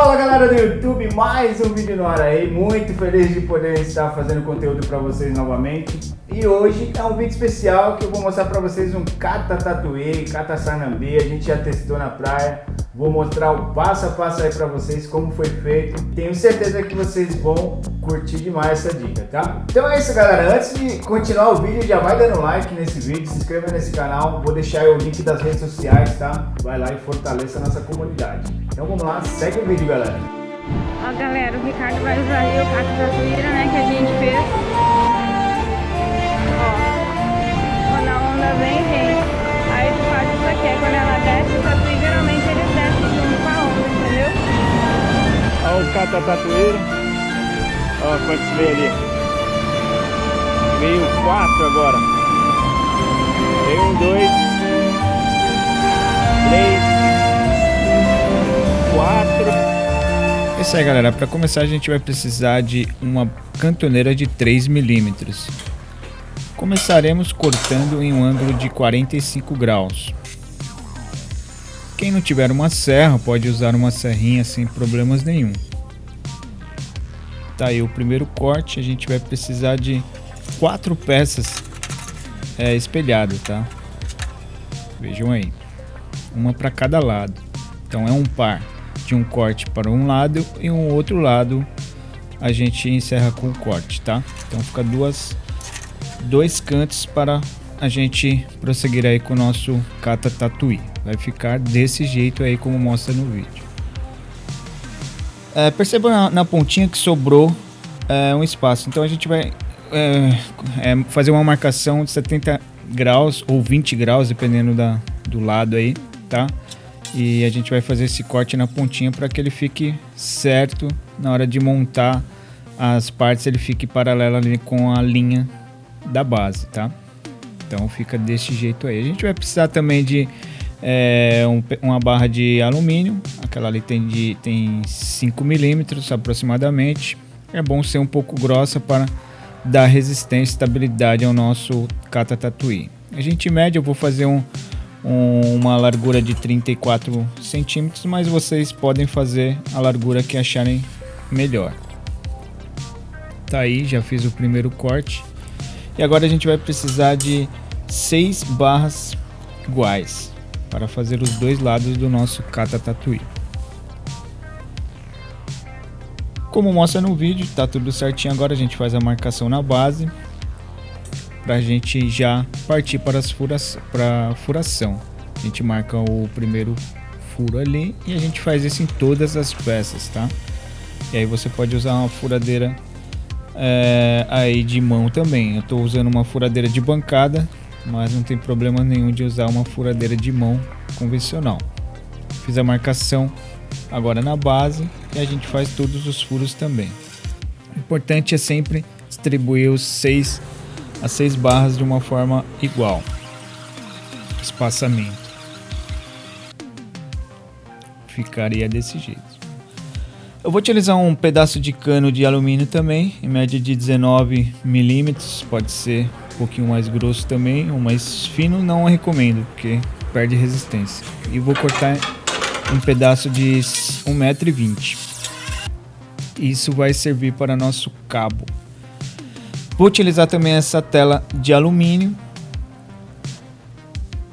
Fala galera do YouTube, mais um vídeo no ar aí, muito feliz de poder estar fazendo conteúdo para vocês novamente. E hoje é um vídeo especial que eu vou mostrar para vocês um Kata Tatuí, Kata Sarnambi, a gente já testou na praia. Vou mostrar o passo a passo aí para vocês como foi feito. Tenho certeza que vocês vão curtir demais essa dica, tá? Então é isso galera, antes de continuar o vídeo já vai dando like nesse vídeo, se inscreva nesse canal, vou deixar aí o link das redes sociais, tá? Vai lá e fortaleça a nossa comunidade. Então vamos lá, segue o vídeo galera. Ó galera, o Ricardo vai usar aí o Kata Tatuíra, né, que a gente fez. Ó, quando a onda vem. Aí tu faz isso aqui, aí quando ela desce, o tatuí geralmente ele desce junto com a onda, entendeu? Olha o Kata Tatuíra. Ó, quantos veio ali? Veio 4 agora. Veio 1, 2, 3, 4. É isso aí galera, para começar a gente vai precisar de uma cantoneira de 3 milímetros. Começaremos cortando em um ângulo de 45 graus. Quem não tiver uma serra pode usar uma serrinha sem problemas nenhum. Tá aí o primeiro corte, a gente vai precisar de 4 peças espelhadas, tá? Vejam aí, uma para cada lado. Então é um par de um corte para um lado e um outro lado a gente encerra com o corte, tá? Então fica dois cantos para a gente prosseguir aí com o nosso Kata Tatuí. Vai ficar desse jeito aí como mostra no vídeo. Perceba na pontinha que sobrou um espaço. Então a gente vai fazer uma marcação de 70 graus ou 20 graus, dependendo do lado aí, tá? E a gente vai fazer esse corte na pontinha para que ele fique certo na hora de montar as partes, ele fique paralelo ali com a linha da base, tá? Então fica desse jeito aí. A gente vai precisar também de uma barra de alumínio. Aquela ali tem 5 milímetros aproximadamente. É bom ser um pouco grossa para dar resistência e estabilidade ao nosso Kata Tatuí. A gente mede, eu vou fazer uma largura de 34 centímetros, mas vocês podem fazer a largura que acharem melhor. Tá aí, já fiz o primeiro corte. E agora a gente vai precisar de 6 barras iguais para fazer os dois lados do nosso Kata Tatuí. Como mostra no vídeo, tá tudo certinho. Agora a gente faz a marcação na base para a gente já partir para a furação. A gente marca o primeiro furo ali e a gente faz isso em todas as peças, tá? E aí você pode usar uma furadeira aí de mão também. Eu estou usando uma furadeira de bancada, mas não tem problema nenhum de usar uma furadeira de mão convencional. Fiz a marcação agora na base e a gente faz todos os furos também. O importante é sempre distribuir as 6 barras de uma forma igual. Espaçamento ficaria desse jeito. Eu vou utilizar um pedaço de cano de alumínio também, em média de 19 milímetros, pode ser um pouquinho mais grosso também, ou mais fino não recomendo, porque perde resistência. E vou cortar um pedaço de 1,20 m. Isso vai servir para nosso cabo. Vou utilizar também essa tela de alumínio.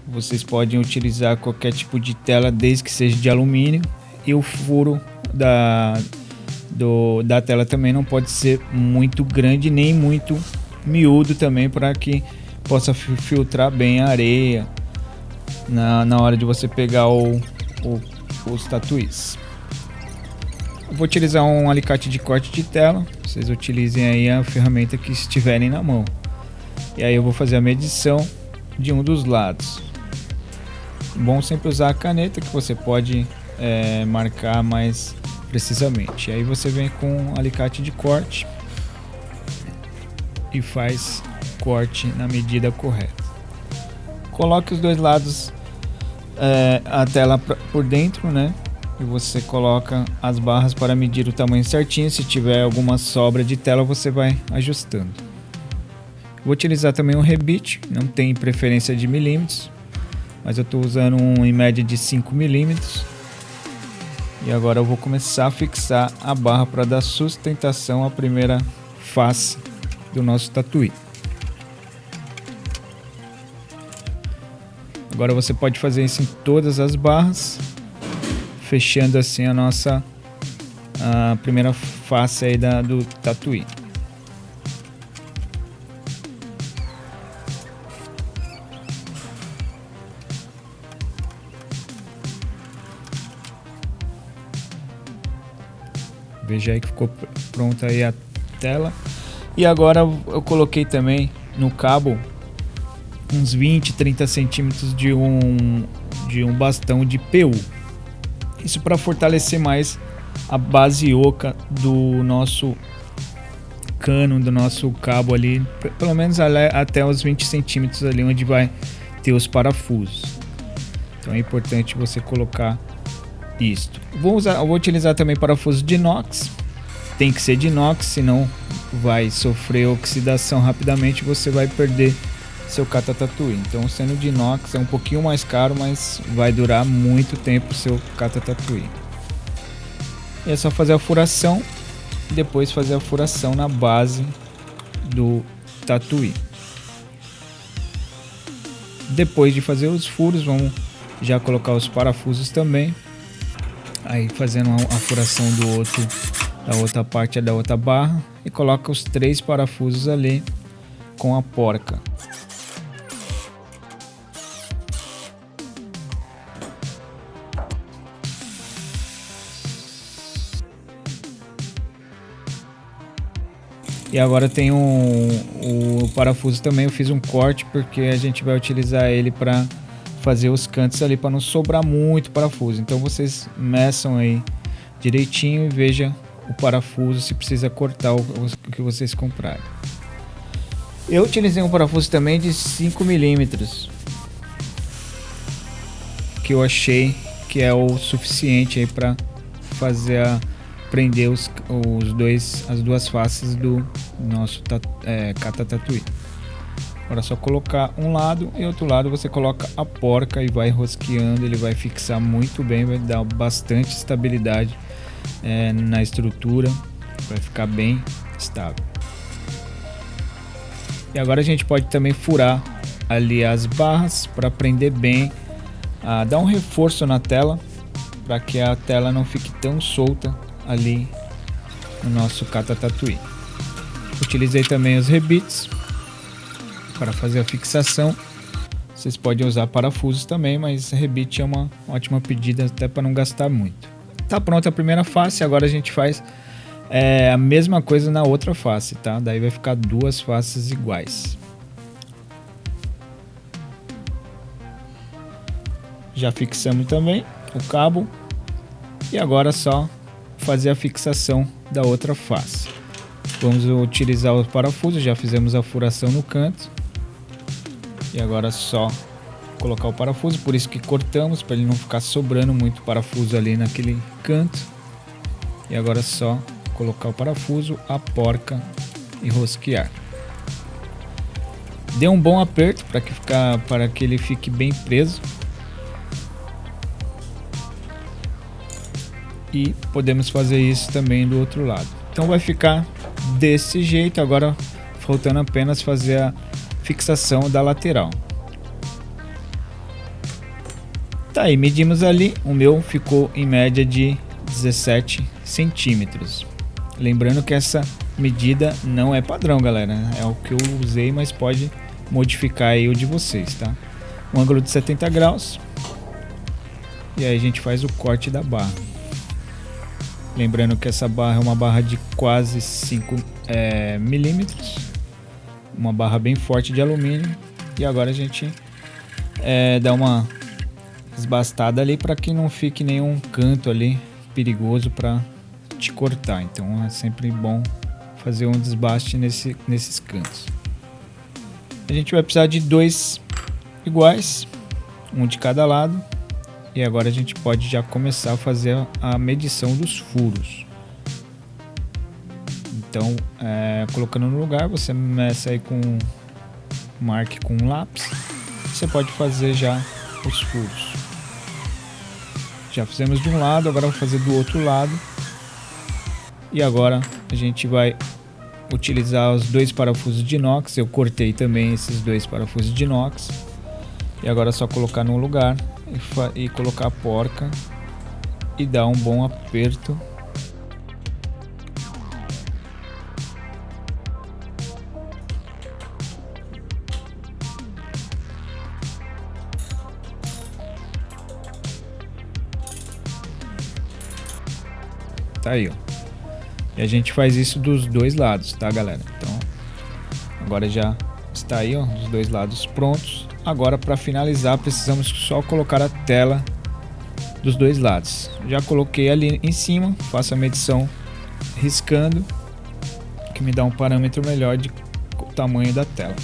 Vocês podem utilizar qualquer tipo de tela desde que seja de alumínio. E o furo da tela também não pode ser muito grande nem muito miúdo também, para que possa filtrar bem a areia na hora de você pegar os tatuís. Eu vou utilizar um alicate de corte de tela. Vocês utilizem aí a ferramenta que estiverem na mão. E aí eu vou fazer a medição de um dos lados. Bom sempre usar a caneta, que você pode marcar mais precisamente. Aí você vem com um alicate de corte e faz corte na medida correta. Coloque os dois lados a tela por dentro, né? E você coloca as barras para medir o tamanho certinho. Se tiver alguma sobra de tela, você vai ajustando. Vou utilizar também um rebite, não tem preferência de milímetros, mas eu estou usando um em média de 5 milímetros. E agora eu vou começar a fixar a barra para dar sustentação à primeira face do nosso tatuí. Agora você pode fazer isso em todas as barras, fechando assim a primeira face aí do tatuí. Veja aí que ficou pronta aí a tela. E agora eu coloquei também no cabo uns 20, 30 centímetros de um bastão de PU. Isso para fortalecer mais a base oca do nosso cano, do nosso cabo ali, pelo menos até os 20 centímetros ali onde vai ter os parafusos. Então é importante você colocar isto. Eu vou utilizar também parafuso de inox. Tem que ser de inox, senão vai sofrer oxidação rapidamente, você vai perder seu kata tatuí. Então, sendo de inox é um pouquinho mais caro, mas vai durar muito tempo o seu kata tatuí. E é só fazer a furação e depois fazer a furação na base do tatuí. Depois de fazer os furos, vamos já colocar os parafusos também. Aí fazendo a furação da outra parte da outra barra e coloca os 3 parafusos ali com a porca. E agora tem o parafuso também, eu fiz um corte porque a gente vai utilizar ele para fazer os cantos ali para não sobrar muito parafuso. Então vocês meçam aí direitinho e veja o parafuso se precisa cortar o que vocês comprarem. Eu utilizei um parafuso também de 5 milímetros, que eu achei que é o suficiente aí para fazer prender as duas faces do nosso kata tatuí. Agora é só colocar um lado e outro lado você coloca a porca e vai rosqueando, ele vai fixar muito bem, vai dar bastante estabilidade na estrutura, vai ficar bem estável. E agora a gente pode também furar ali as barras para prender bem, dar um reforço na tela para que a tela não fique tão solta ali no nosso kata tatuí. Utilizei também os rebites para fazer a fixação. Vocês podem usar parafusos também, mas rebite é uma ótima pedida até para não gastar muito. Tá pronta a primeira face, agora a gente faz a mesma coisa na outra face, tá? Daí vai ficar 2 faces iguais. Já fixamos também o cabo e agora é só fazer a fixação da outra face. Vamos utilizar o parafuso, já fizemos a furação no canto. E agora é só colocar o parafuso, por isso que cortamos, para ele não ficar sobrando muito parafuso ali naquele canto. E agora é só colocar o parafuso, a e rosquear. Dê um bom aperto para que ele fique bem preso. E podemos fazer isso também do outro lado. Então vai ficar desse jeito. Agora faltando apenas fazer a fixação da lateral. Tá aí, medimos ali, o meu ficou em média de 17 centímetros. Lembrando que essa medida não é padrão, galera, é o que eu usei, mas pode modificar aí o de vocês, tá? Um ângulo de 70 graus. E aí a gente faz o corte da barra. Lembrando que essa barra é uma barra de quase 5 milímetros. Uma barra bem forte de alumínio. E agora a gente dá uma desbastada ali para que não fique nenhum canto ali perigoso para te cortar. Então é sempre bom fazer um desbaste nesses cantos. A gente vai precisar de 2 iguais, um de cada lado. E agora a gente pode já começar a fazer a medição dos furos. Então, colocando no lugar, você meça aí marque com um lápis. Você pode fazer já os furos. Já fizemos de um lado, agora vamos fazer do outro lado. E agora a gente vai utilizar os 2 parafusos de inox. Eu cortei também esses 2 parafusos de inox. E agora é só colocar no lugar e colocar a porca e dar um bom aperto. Tá aí, ó. E a gente faz isso dos 2 lados, tá, galera? Então, agora já está aí, ó, dos 2 lados prontos. Agora, para finalizar, precisamos só colocar a tela dos 2 lados. Já coloquei ali em cima, faço a medição riscando, que me dá um parâmetro melhor de tamanho da tela.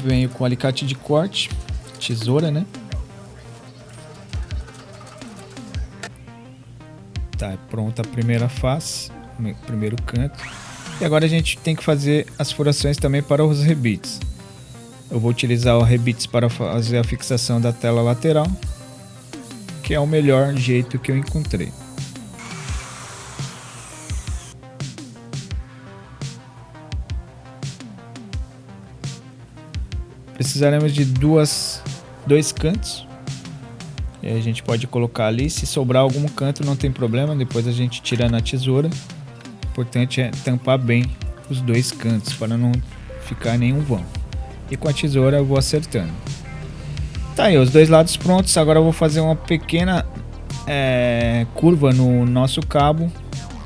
Venho com o alicate de corte, tesoura, né? Tá pronta a primeira face, o primeiro canto. E agora a gente tem que fazer as furações também para os rebites. Eu vou utilizar o rebites para fazer a fixação da tela lateral, que é o melhor jeito que eu encontrei. Precisaremos de dois cantos. E aí a gente pode colocar ali, se sobrar algum canto não tem problema, depois a gente tira na tesoura. O importante é tampar bem os 2 cantos para não ficar nenhum vão. E com a tesoura eu vou acertando. Tá aí, os 2 lados prontos. Agora eu vou fazer uma pequena curva no nosso cabo,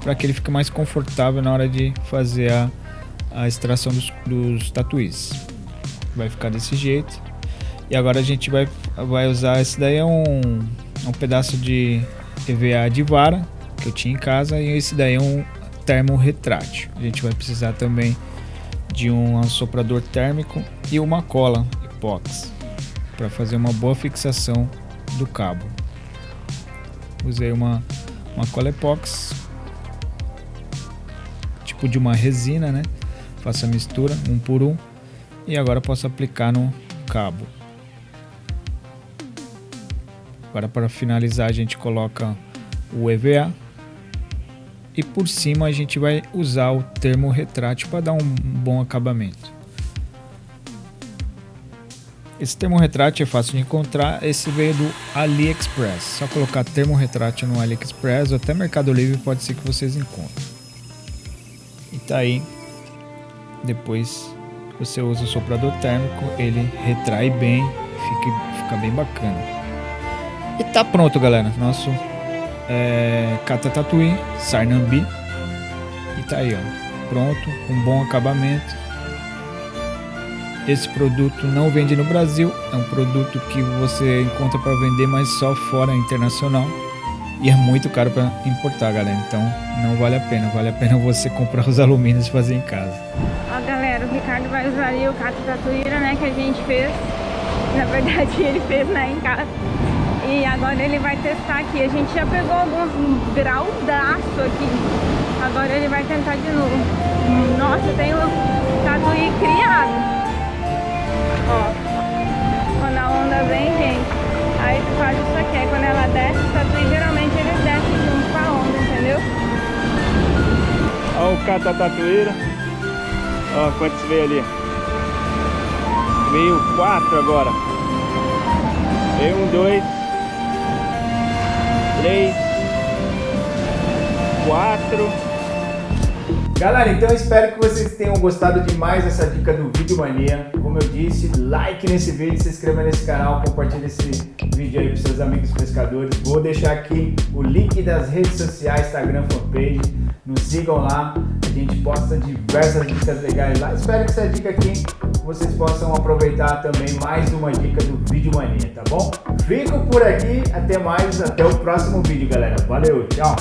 para que ele fique mais confortável na hora de fazer a extração dos tatuís. Vai ficar desse jeito. E agora a gente vai usar, esse daí é um pedaço de EVA de vara que eu tinha em casa, e esse daí é um termo retrátil. A gente vai precisar também de um assoprador térmico e uma cola epóxi para fazer uma boa fixação do cabo. Usei uma cola epóxi, tipo de uma resina, né? Faço a mistura 1 por 1 e agora posso aplicar no cabo. Agora, para finalizar, a gente coloca o EVA e por cima a gente vai usar o termo retrátil para dar um bom acabamento. Esse termo retrátil é fácil de encontrar, esse veio do AliExpress. Só colocar termo retrátil no AliExpress ou até Mercado Livre pode ser que vocês encontrem. E tá aí. Depois você usa o soprador térmico, ele retrai bem, fica bem bacana. E tá pronto, galera, nosso Kata Tatuí Sarnambi. E tá aí, ó, pronto, com bom acabamento. Esse produto não vende no Brasil, é um produto que você encontra para vender, mas só fora, internacional. E é muito caro para importar, galera, então não vale a pena você comprar os alumínios e fazer em casa. Ó, galera, o Ricardo vai usar ali o Kata Tatuíra, né, que a gente fez. Na verdade ele fez, né, em casa. E agora ele vai testar aqui. A gente já pegou alguns graudaço aqui. Agora ele vai tentar de novo. Nossa, tem o tatuí criado. Ó. Quando a onda vem, gente, aí tu faz isso aqui. Aí quando ela desce, o tatuí geralmente eles descem junto com a onda, entendeu? Ó o Kata Tatuíra. Ó quantos veio ali. Veio 4 agora. Veio 1, 2, 3, 4. Galera, então eu espero que vocês tenham gostado demais dessa dica do Vídeo Mania. Como eu disse, like nesse vídeo, se inscreva nesse canal, compartilhe esse vídeo aí para seus amigos pescadores. Vou deixar aqui o link das redes sociais, Instagram, fanpage. Nos sigam lá, a gente posta diversas dicas legais lá. Espero que essa dica aqui vocês possam aproveitar também mais uma dica do Vídeo Mania, tá bom? Fico por aqui, até mais, até o próximo vídeo, galera. Valeu, tchau!